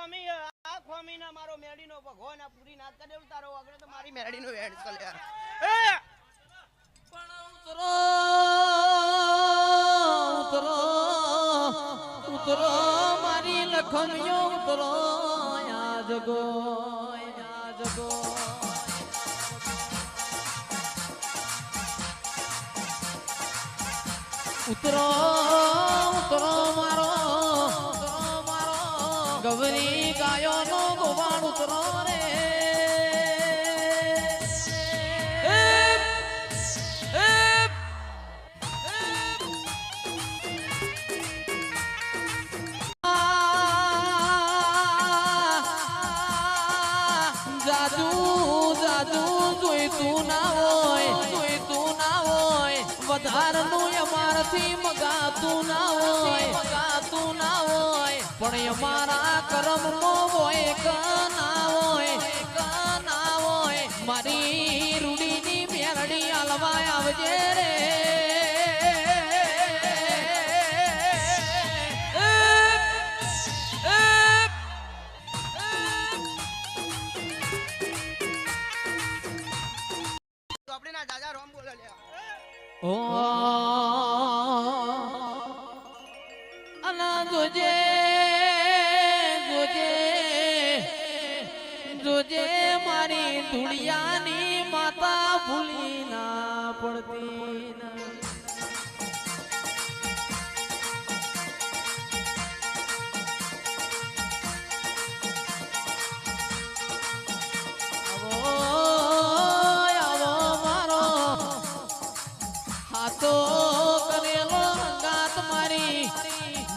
આ ખોમીના મારો મેડીનો ભગવાન આ પૂરી નાત કરે તારો આગળ તો મારી મેડીનો વેડ ચાલ્યા પણ ઉતરો ઉતરો મારી લખમિયો ઉતરો આ જગો ઉતરો ઉતરો મારો ગવરી ગાયો નો ગોવાળ ઉતરો રે જાદુ જાદુ જોઈતું ના હોય વધારનું અમારથી મગાતું ના હોય પણ અમારા કર્મમાં હોય કે ના હોય મારી રૂડીની મેરડી આલવા આવજે રે આપણે ના દાદા રોમ બોલે લે અના જોજે મારી ધુળિયાની માતા ભૂલી ના પડતી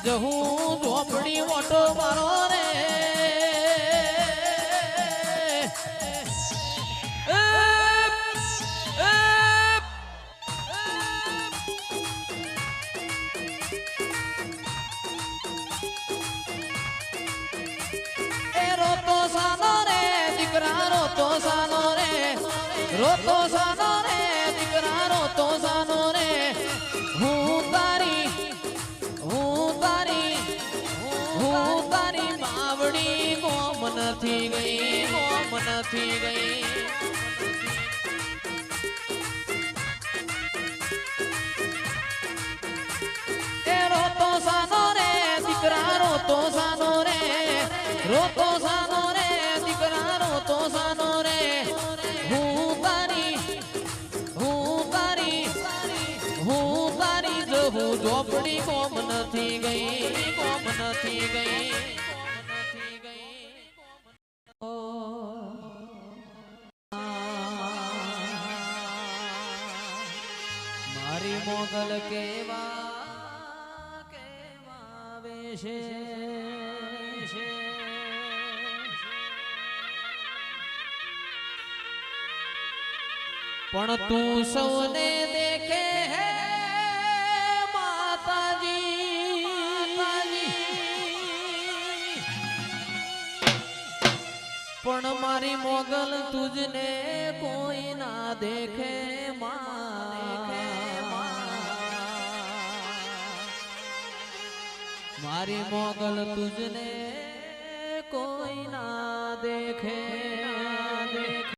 જહું ઝોપડી ઓટો મારો રે રોતો સાનો રે દીકરા રોતો સાનો રે દીકરા રોતો સાનો રે હું તારી માવડી ગોમ નથી ગઈ એ રોતો સાનો રે દીકરા રોતો સાનો રે દીકરા રોતો સાનો રે હું તારી જહું ઝોપડી ગોમ નથી ગઈ મારી મોગલ કેવા વેશે પણ તું સૌને દેખે હે પણ મારી મોગલ તુજને કોઈ ના દેખે મારી મોગલ તુજને કોઈ ના દેખે